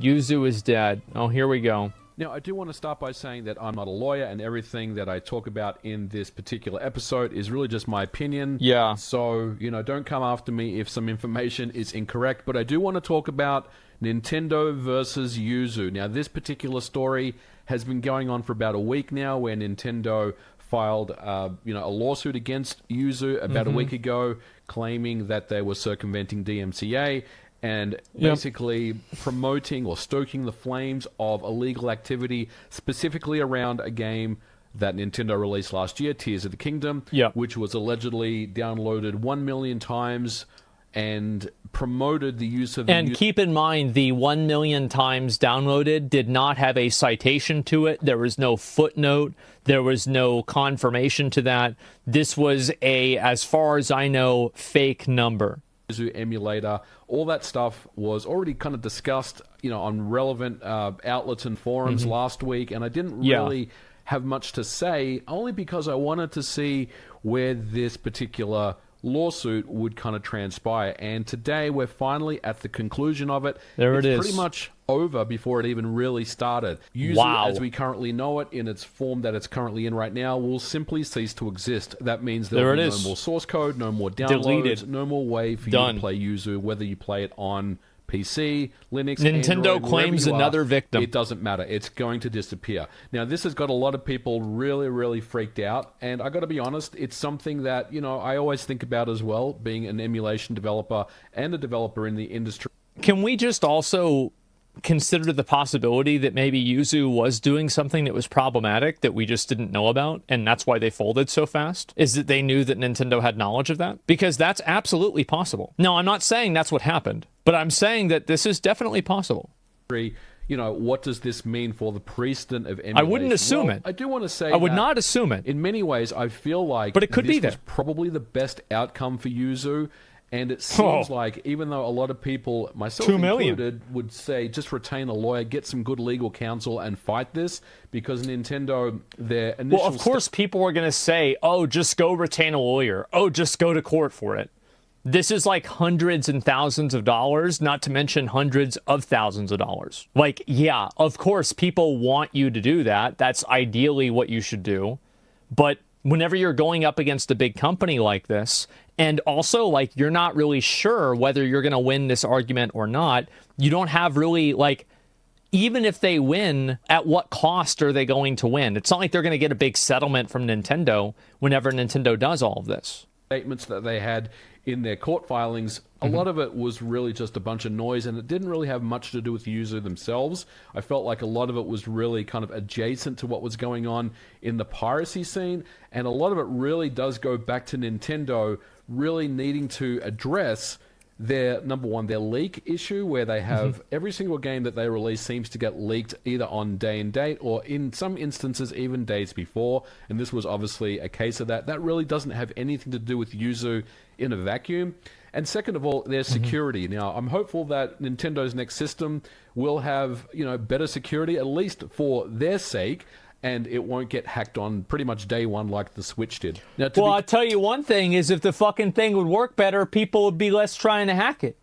Yuzu is dead. Oh, here we go. Now, I do want to start by saying that I'm not a lawyer, and everything that I talk about in this particular episode is really just my opinion. Yeah. So, don't come after me if some information is incorrect. But I do want to talk about Nintendo versus Yuzu. Now, this particular story has been going on for about a week now, where Nintendo filed, a lawsuit against Yuzu about a week ago, claiming that they were circumventing DMCA and basically promoting or stoking the flames of illegal activity, specifically around a game that Nintendo released last year, Tears of the Kingdom, which was allegedly downloaded 1 million times and promoted the use of... And keep in mind, the 1 million times downloaded did not have a citation to it. There was no footnote. There was no confirmation to that. This was a, as far as I know, fake number. Emulator, all that stuff was already kind of discussed, on relevant outlets and forums last week, and I didn't really have much to say, only because I wanted to see where this particular lawsuit would kind of transpire. And today we're finally at the conclusion of it. It's pretty much over before it even really started. Yuzu, as we currently know it, in its form that it's currently in right now, will simply cease to exist. That means there will be no more source code, no more downloads, no more way for you to play Yuzu, whether you play it on PC, Linux, Nintendo Android, claims another victim. It doesn't matter. It's going to disappear. Now, this has got a lot of people really, really freaked out. And I got to be honest, it's something that, I always think about as well, being an emulation developer and a developer in the industry. Can we just also consider the possibility that maybe Yuzu was doing something that was problematic that we just didn't know about, and that's why they folded so fast? Is that they knew that Nintendo had knowledge of that? Because that's absolutely possible. Now, I'm not saying that's what happened, but I'm saying that this is definitely possible. What does this mean for the precedent of emulation? I wouldn't assume it. I do want to say I would not assume it. In many ways, I feel like but it could this was probably the best outcome for Yuzu. And it seems like, even though a lot of people, myself included, would say just retain a lawyer, get some good legal counsel, and fight this, because Nintendo, their initial... Well, of course, people are going to say, oh, just go retain a lawyer. Oh, just go to court for it. This is like hundreds and thousands of dollars, not to mention hundreds of thousands of dollars. Like, yeah, of course, people want you to do that. That's ideally what you should do. But whenever you're going up against a big company like this, and also, like, you're not really sure whether you're going to win this argument or not, you don't have really, like, even if they win, at what cost are they going to win? It's not like they're going to get a big settlement from Nintendo whenever Nintendo does all of this. Statements that they had in their court filings, a lot of it was really just a bunch of noise, and it didn't really have much to do with the user themselves. I felt like a lot of it was really kind of adjacent to what was going on in the piracy scene, and a lot of it really does go back to Nintendo really needing to address their, number one, their leak issue, where they have every single game that they release seems to get leaked either on day and date, or in some instances even days before, and this was obviously a case of that. That really doesn't have anything to do with Yuzu in a vacuum. And second of all, their security. Now, I'm hopeful that Nintendo's next system will have, better security, at least for their sake, and it won't get hacked on pretty much day one like the Switch did. Now, I'll tell you one thing, is if the fucking thing would work better, people would be less trying to hack it.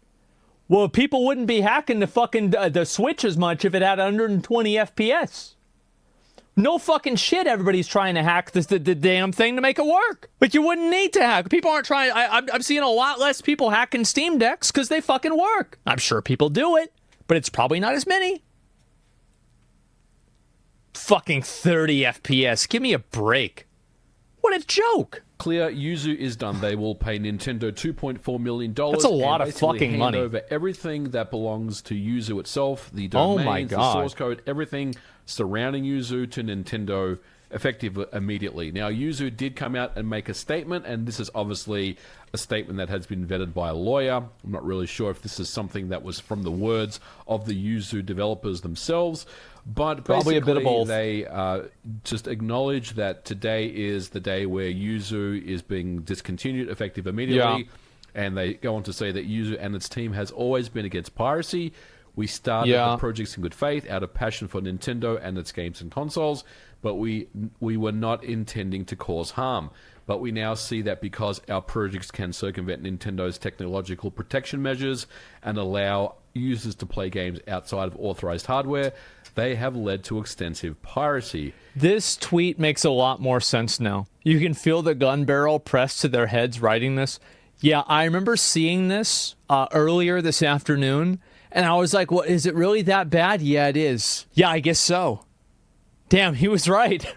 Well, people wouldn't be hacking the Switch as much if it had 120 FPS. No fucking shit, everybody's trying to hack the damn thing to make it work. But you wouldn't need to hack. People aren't trying... I'm seeing a lot less people hacking Steam Decks because they fucking work. I'm sure people do it, but it's probably not as many. Fucking 30 FPS. Give me a break. What a joke. Clear, Yuzu is done. They will pay Nintendo $2.4 million. That's a lot of fucking money. Over everything that belongs to Yuzu itself, the domains, the source code, everything surrounding Yuzu to Nintendo, effective immediately. Now, Yuzu did come out and make a statement, and this is obviously a statement that has been vetted by a lawyer. I'm not really sure if this is something that was from the words of the Yuzu developers themselves, but probably a bit of both. They just acknowledge that today is the day where Yuzu is being discontinued, effective immediately, and they go on to say that Yuzu and its team has always been against piracy. We started the projects in good faith out of passion for Nintendo and its games and consoles, but we were not intending to cause harm. But we now see that because our projects can circumvent Nintendo's technological protection measures and allow users to play games outside of authorized hardware, they have led to extensive piracy. This tweet makes a lot more sense now. You can feel the gun barrel pressed to their heads writing this. Yeah, I remember seeing this earlier this afternoon, and I was like, well, is it really that bad? Yeah, it is. Yeah, I guess so. Damn, he was right.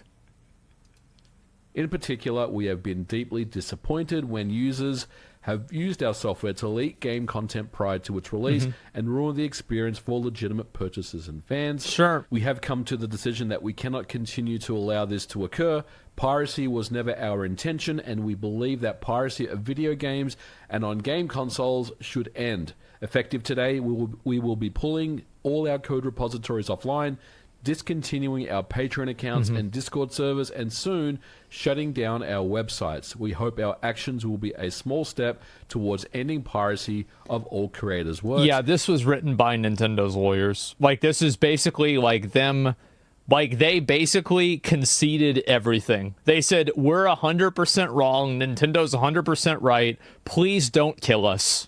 In particular, we have been deeply disappointed when users have used our software to leak game content prior to its release and ruin the experience for legitimate purchasers and fans. Sure. We have come to the decision that we cannot continue to allow this to occur. Piracy was never our intention, and we believe that piracy of video games and on game consoles should end. Effective today, we will be pulling all our code repositories offline, discontinuing our Patreon accounts and Discord servers, and soon shutting down our websites. We hope our actions will be a small step towards ending piracy of all creators' works. Yeah, this was written by Nintendo's lawyers. Like, this is basically like them, like they basically conceded everything. They said, we're 100% wrong, Nintendo's 100% right, please don't kill us.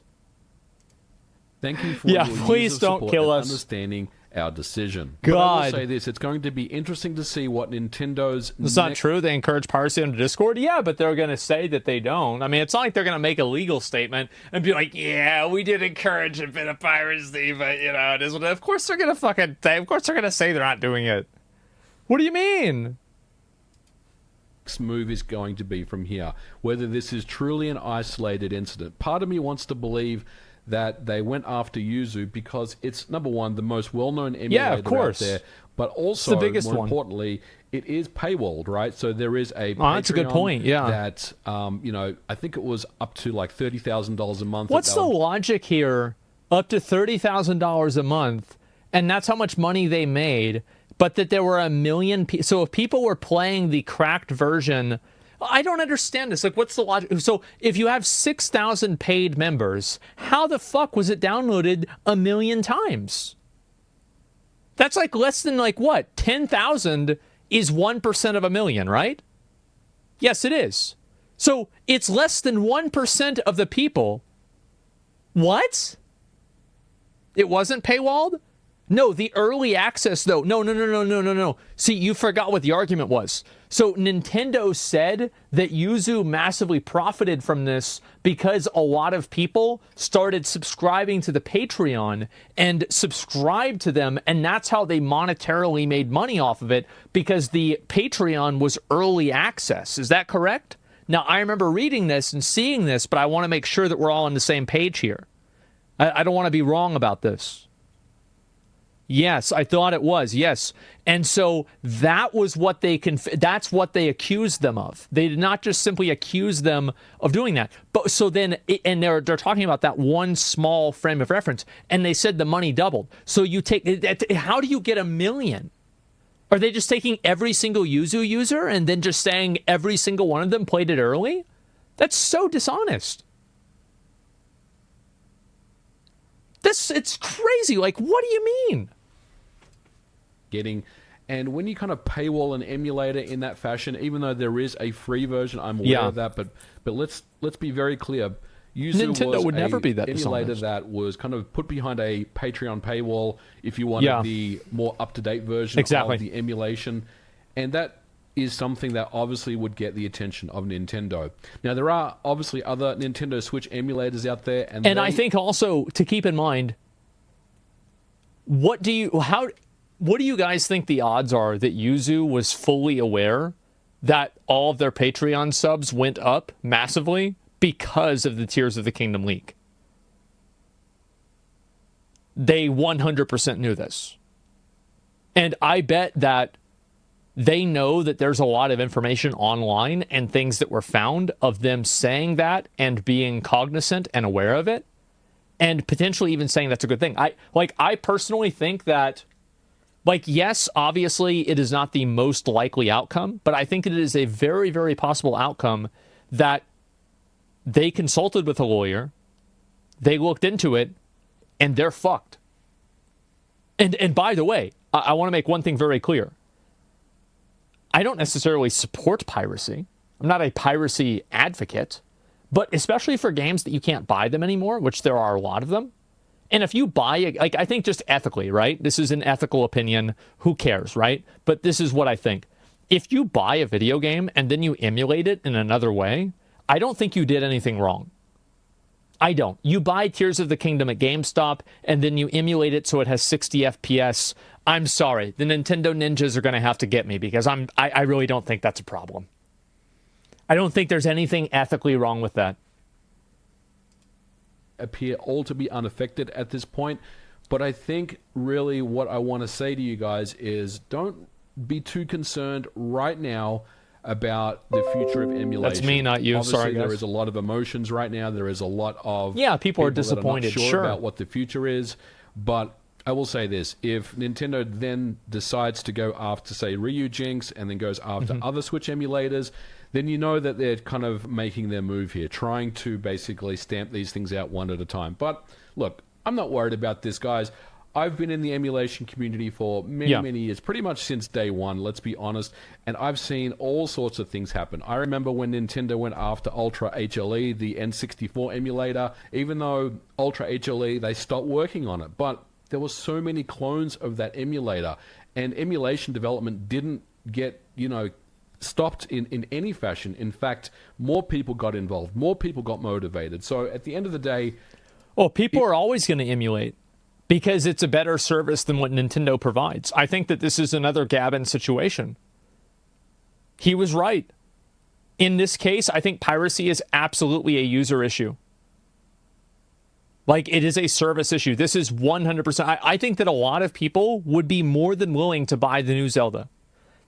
Thank you for your please user don't support kill and us. understanding our decision. God. But I will say this, it's going to be interesting to see what Nintendo's... It's not true. They encourage piracy on Discord. Yeah, but they're going to say that they don't. I mean, it's not like they're going to make a legal statement and be like, yeah, we did encourage a bit of piracy, but, you know, it is what... Of course they're going to fucking... Of course they're going to say they're not doing it. What do you mean? Next move is going to be from here. Whether this is truly an isolated incident. Part of me wants to believe that they went after Yuzu because it's, number one, the most well-known emulator out there, but also, it's the biggest more one. Importantly, it is paywalled, right? So there is a that's a good point, yeah. That, you know, I think it was up to like $30,000 a month. What's the logic here? Up to $30,000 a month, and that's how much money they made, but that there were 1 million people. So if people were playing the cracked version... I don't understand this. Like, what's the logic? So, if you have 6,000 paid members, how the fuck was it downloaded 1 million times? That's like less than, like, what? 10,000 is 1% of 1 million, right? Yes, it is. So, it's less than 1% of the people. What? It wasn't paywalled? No, the early access, though. No. See, you forgot what the argument was. So Nintendo said that Yuzu massively profited from this because a lot of people started subscribing to the Patreon and subscribed to them, and that's how they monetarily made money off of it, because the Patreon was early access. Is that correct? Now, I remember reading this and seeing this, but I want to make sure that we're all on the same page here. I don't want to be wrong about this. Yes, I thought it was. Yes. And so that was what that's what they accused them of. They did not just simply accuse them of doing that. But so then, and they're talking about that one small frame of reference, and they said the money doubled. So you take, how do you get 1 million? Are they just taking every single Yuzu user and then just saying every single one of them played it early? That's so dishonest. It's crazy. Like, what do you mean? And when you kind of paywall an emulator in that fashion, even though there is a free version, I'm aware of that, but let's be very clear. Nintendo would never be that emulator dishonest. that was kind of put behind a Patreon paywall if you wanted the more up-to-date version of the emulation, and that is something that obviously would get the attention of Nintendo. Now, there are obviously other Nintendo Switch emulators out there, and I think also to keep in mind, what do you guys think the odds are that Yuzu was fully aware that all of their Patreon subs went up massively because of the Tears of the Kingdom leak? They 100% knew this. And I bet that they know that there's a lot of information online and things that were found of them saying that and being cognizant and aware of it, and potentially even saying that's a good thing. I personally think that, like, yes, obviously it is not the most likely outcome, but I think it is a very, very possible outcome that they consulted with a lawyer, they looked into it, and they're fucked. And by the way, I want to make one thing very clear. I don't necessarily support piracy. I'm not a piracy advocate, but especially for games that you can't buy them anymore, which there are a lot of them, And if you buy it, like, I think just ethically, right? This is an ethical opinion. Who cares, right? But this is what I think. If you buy a video game and then you emulate it in another way, I don't think you did anything wrong. I don't. You buy Tears of the Kingdom at GameStop and then you emulate it so it has 60 FPS. I'm sorry. The Nintendo ninjas are going to have to get me because I really don't think that's a problem. I don't think there's anything ethically wrong with that. Appear all to be unaffected at this point, but I think really what I want to say to you guys is don't be too concerned right now about the future of emulation. That's me, not you. Obviously, Sorry, guys. there is a lot of emotions right now. There is a lot of people are disappointed. That are not sure about what the future is, but I will say this: if Nintendo then decides to go after, say, Ryujinx, and then goes after other Switch emulators, then you know that they're kind of making their move here, trying to basically stamp these things out one at a time. But look, I'm not worried about this, guys. I've been in the emulation community for many years, pretty much since day one, let's be honest, and I've seen all sorts of things happen. I remember when Nintendo went after Ultra HLE, the N64 emulator, even though Ultra HLE, they stopped working on it, but there were so many clones of that emulator, and emulation development didn't get, stopped in any fashion. In fact, more people got involved, more people got motivated. So at the end of the day... Well, people are always going to emulate because it's a better service than what Nintendo provides. I think that this is another Gavin situation. He was right. In this case, I think piracy is absolutely a user issue. Like, it is a service issue. This is 100%. I think that a lot of people would be more than willing to buy the new Zelda.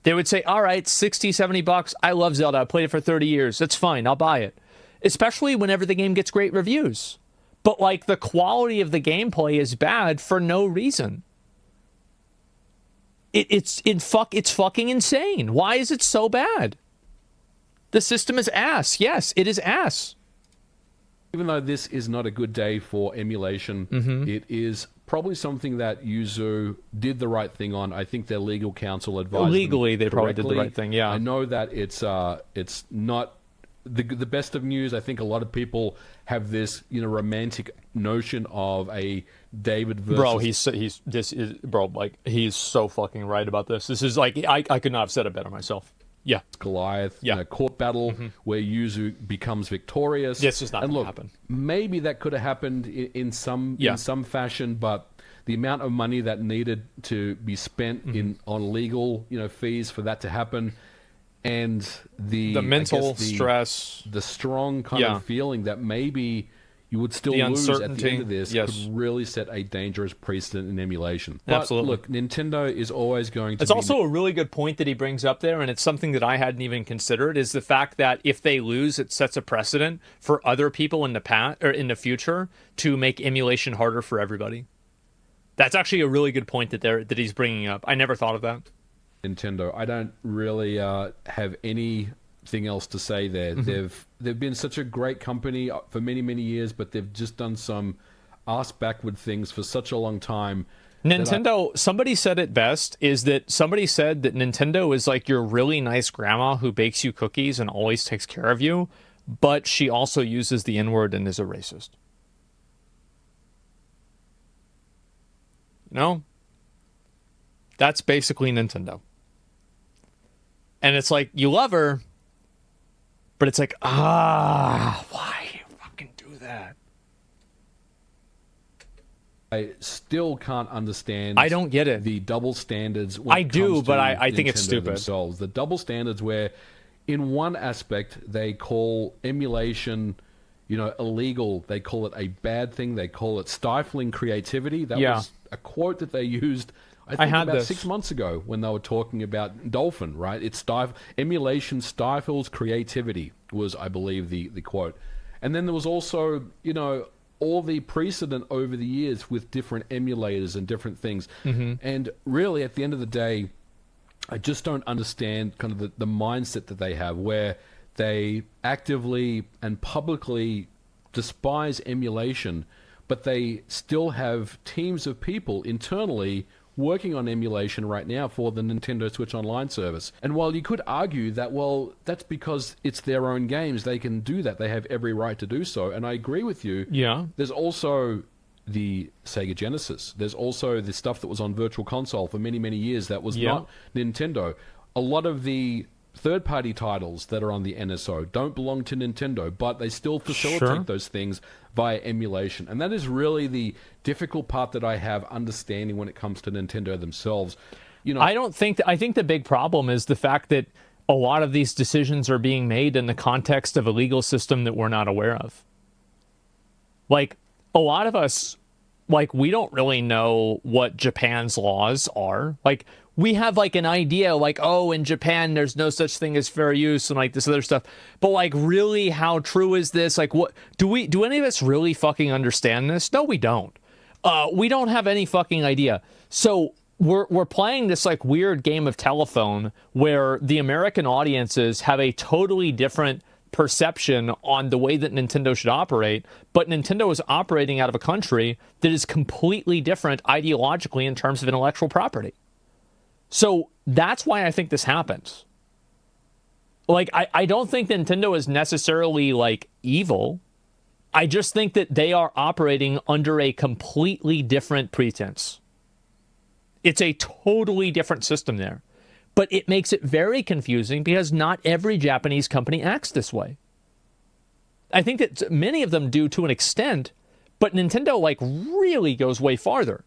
They would say, all right, 60, 70 bucks. I love Zelda. I played it for 30 years. That's fine. I'll buy it. Especially whenever the game gets great reviews. But, like, the quality of the gameplay is bad for no reason. It's fucking insane. Why is it so bad? The system is ass. Yes, it is ass. Even though this is not a good day for emulation, it is probably something that Yuzu did the right thing on. I think their legal counsel advised legally them they probably did the right thing. Yeah, I know that it's not the best of news. I think a lot of people have this romantic notion of a David versus... Bro, he's so fucking right about this. This is like I could not have said it better myself. Yeah, Goliath, court battle where Yuzu becomes victorious. Yes, it's not going to happen. Maybe that could have happened in some fashion, but the amount of money that needed to be spent on legal fees for that to happen, and the mental stress, the strong kind of feeling that maybe you would still lose at the end of this could really set a dangerous precedent in emulation. But absolutely. Look, Nintendo is always going to It's also a really good point that he brings up there, and it's something that I hadn't even considered, is the fact that if they lose, it sets a precedent for other people in the past or in the future to make emulation harder for everybody. That's actually a really good point that he's bringing up. I never thought of that. Nintendo, I don't really have anything else to say there. They've been such a great company for many years, but they've just done some ass backward things for such a long time. Nintendo, somebody said it best, somebody said that Nintendo is like your really nice grandma who bakes you cookies and always takes care of you, but she also uses the N-word and is a racist. That's basically Nintendo. And it's like, you love her, but it's like, why you fucking do that? I still can't understand. I don't get it. The double standards. I do, but I think it's stupid. Themselves. The double standards where, in one aspect, they call emulation, illegal. They call it a bad thing. They call it stifling creativity. That was a quote that they used. I think about 6 months ago when they were talking about Dolphin, right? Emulation stifles creativity was, I believe, the quote. And then there was also, all the precedent over the years with different emulators and different things. And really, at the end of the day, I just don't understand kind of the mindset that they have where they actively and publicly despise emulation, but they still have teams of people internally working on emulation right now for the Nintendo Switch Online service. And while you could argue that, well, that's because it's their own games, they can do that, they have every right to do so, and I agree with you. Yeah. There's also the Sega Genesis. There's also the stuff that was on Virtual Console for many, many years that was not Nintendo. A lot of the third-party titles that are on the NSO don't belong to Nintendo, but they still facilitate those things via emulation. And that is really the difficult part that I have understanding when it comes to Nintendo themselves. You know, I think the big problem is the fact that a lot of these decisions are being made in the context of a legal system that we're not aware of. Like, a lot of us, like, we don't really know what Japan's laws are. Like, we have, like, an idea, like, oh, in Japan, there's no such thing as fair use and, like, this other stuff. But, like, really, how true is this? Like, what do any of us really fucking understand this? No, we don't. We don't have any fucking idea. So we're playing this, like, weird game of telephone where the American audiences have a totally different perception on the way that Nintendo should operate, but Nintendo is operating out of a country that is completely different ideologically in terms of intellectual property. So that's why I think this happens. Like, I don't think Nintendo is necessarily, like, evil. I just think that they are operating under a completely different pretense. It's a totally different system there. But it makes it very confusing because not every Japanese company acts this way. I think that many of them do to an extent, but Nintendo, like, really goes way farther.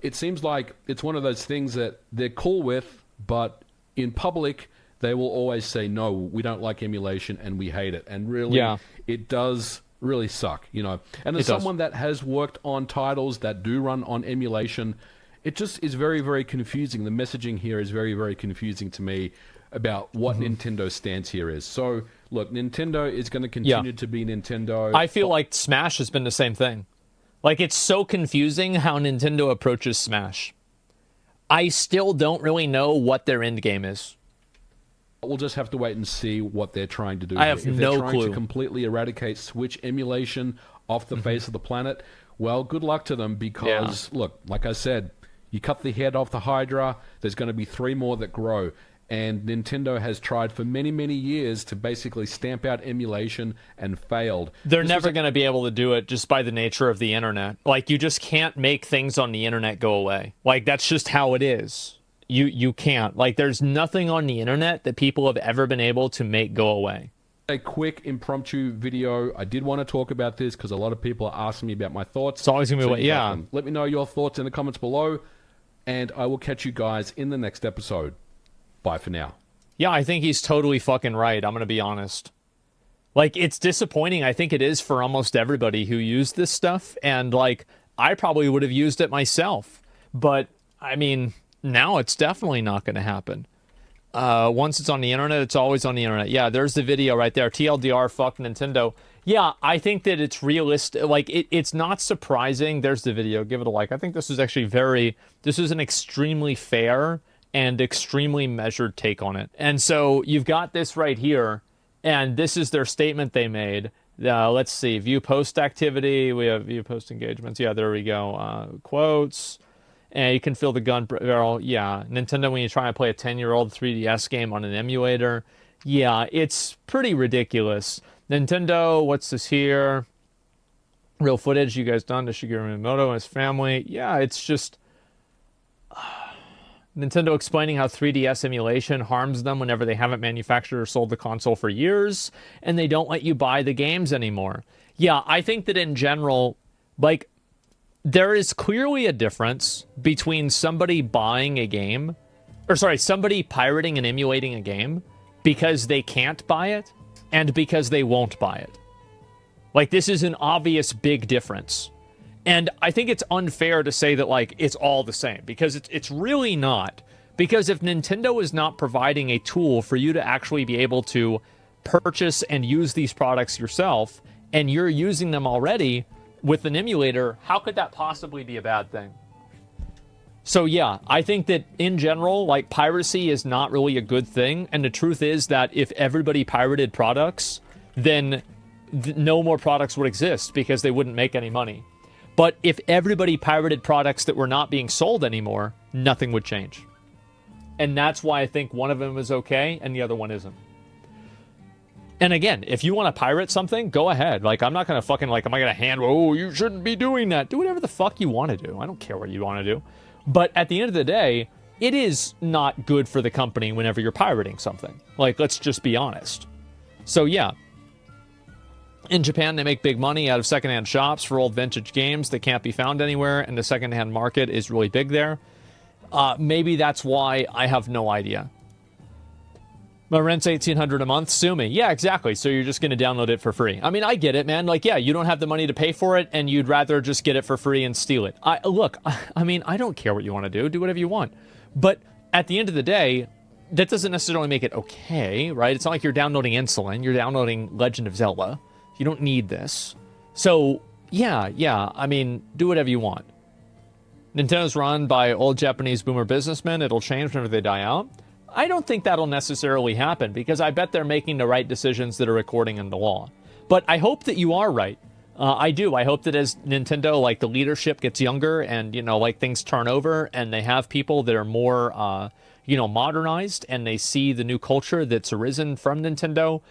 It seems like it's one of those things that they're cool with, but in public, they will always say, no, we don't like emulation and we hate it. And really, it does really suck, you know. And as someone that has worked on titles that do run on emulation, it just is very, very confusing. The messaging here is very, very confusing to me about what Nintendo's stance here is. So, look, Nintendo is going to continue to be Nintendo. I feel like Smash has been the same thing. Like, it's so confusing how Nintendo approaches Smash. I still don't really know what their end game is. We'll just have to wait and see what they're trying to do. I have no clue. If they're trying to completely eradicate Switch emulation off the face of the planet, well, good luck to them because, look, like I said, you cut the head off the Hydra, there's going to be 3 more that grow. And Nintendo has tried for many, many years to basically stamp out emulation and failed. They're never going to be able to do it just by the nature of the internet. Like, you just can't make things on the internet go away. Like, that's just how it is. You can't. Like, there's nothing on the internet that people have ever been able to make go away. A quick impromptu video. I did want to talk about this because a lot of people are asking me about my thoughts. It's always going to be, Let me know your thoughts in the comments below, and I will catch you guys in the next episode. Bye for now. Yeah, I think he's totally fucking right. I'm going to be honest. Like, it's disappointing. I think it is for almost everybody who used this stuff. And, like, I probably would have used it myself. But, I mean, now it's definitely not going to happen. Once it's on the internet, it's always on the internet. Yeah, there's the video right there. TLDR, fuck Nintendo. Yeah, I think that it's realistic. Like, it's not surprising. There's the video. Give it a like. I think this is actually this is an extremely fair and extremely measured take on it. And so you've got this right here, and this is their statement they made. Let's see, view post activity. We have view post engagements. Yeah, there we go. Quotes. And you can feel the gun barrel. Yeah, Nintendo, when you try and play a 10-year-old 3DS game on an emulator. Yeah, it's pretty ridiculous. Nintendo, what's this here? Real footage you guys done to Shigeru Miyamoto and his family. Yeah, it's just Nintendo explaining how 3DS emulation harms them whenever they haven't manufactured or sold the console for years, and they don't let you buy the games anymore. Yeah, I think that in general, like, there is clearly a difference between somebody buying a game, somebody pirating and emulating a game because they can't buy it and because they won't buy it. Like, this is an obvious big difference. And I think it's unfair to say that, like, it's all the same, because it's really not. Because if Nintendo is not providing a tool for you to actually be able to purchase and use these products yourself, and you're using them already with an emulator, how could that possibly be a bad thing? So yeah, I think that in general, like, piracy is not really a good thing. And the truth is that if everybody pirated products, then no more products would exist because they wouldn't make any money. But if everybody pirated products that were not being sold anymore, nothing would change. And that's why I think one of them is okay and the other one isn't. And again, if you want to pirate something, go ahead. Like, I'm not going to fucking, like, am I going to hand, oh, you shouldn't be doing that. Do whatever the fuck you want to do. I don't care what you want to do. But at the end of the day, it is not good for the company whenever you're pirating something. Like, let's just be honest. So, yeah. In Japan, they make big money out of secondhand shops for old vintage games that can't be found anywhere, and the secondhand market is really big there. Maybe that's why. I have no idea. My rent's $1,800 a month. Sue me. Yeah, exactly. So you're just going to download it for free. I mean, I get it, man. Like, yeah, you don't have the money to pay for it, and you'd rather just get it for free and steal it. Look, I mean, I don't care what you want to do. Do whatever you want. But at the end of the day, that doesn't necessarily make it okay, right? It's not like you're downloading Insulin. You're downloading Legend of Zelda. You don't need this. So, yeah, I mean, do whatever you want. Nintendo's run by old Japanese boomer businessmen. It'll change whenever they die out. I don't think that'll necessarily happen because I bet they're making the right decisions that are according in the law. But I hope that you are right. I do. I hope that as Nintendo, like, the leadership gets younger and, you know, like, things turn over and they have people that are more, you know, modernized and they see the new culture that's arisen from Nintendo,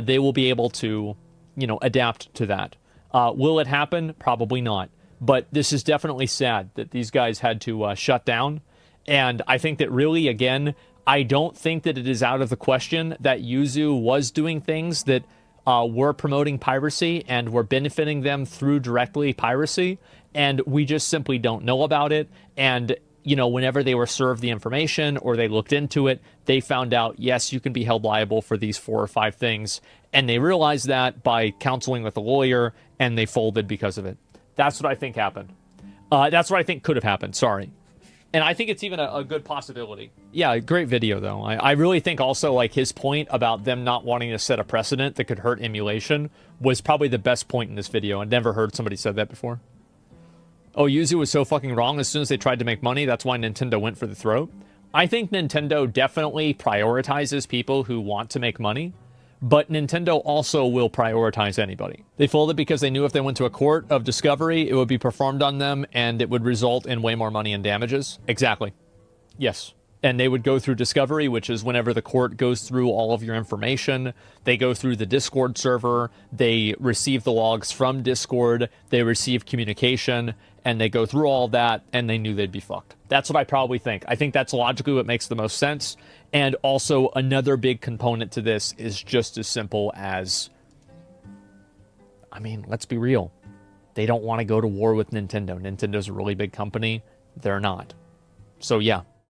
they will be able to, you know, adapt to that. Will it happen? Probably not. But this is definitely sad that these guys had to shut down. And I think that really, again, I don't think that it is out of the question that Yuzu was doing things that were promoting piracy and were benefiting them through directly piracy. And we just simply don't know about it. And, you know, whenever they were served the information or they looked into it, they found out, yes, you can be held liable for these 4 or 5 things. And they realized that by counseling with a lawyer, and they folded because of it. That's what I think happened. That's what I think could have happened. Sorry. And I think it's even a good possibility. Yeah, great video, though. I really think also, like, his point about them not wanting to set a precedent that could hurt emulation was probably the best point in this video. I'd never heard somebody said that before. Oh, Yuzu was so fucking wrong. As soon as they tried to make money, that's why Nintendo went for the throat. I think Nintendo definitely prioritizes people who want to make money. But Nintendo also will prioritize anybody. They folded because they knew if they went to a court of discovery, it would be performed on them and it would result in way more money and damages. Exactly. Yes. And they would go through discovery, which is whenever the court goes through all of your information. They go through the Discord server. They receive the logs from Discord. They receive communication. And they go through all that, and they knew they'd be fucked. That's what I probably think. I think that's logically what makes the most sense. And also, another big component to this is just as simple as, I mean, let's be real. They don't want to go to war with Nintendo. Nintendo's a really big company. They're not. So, yeah.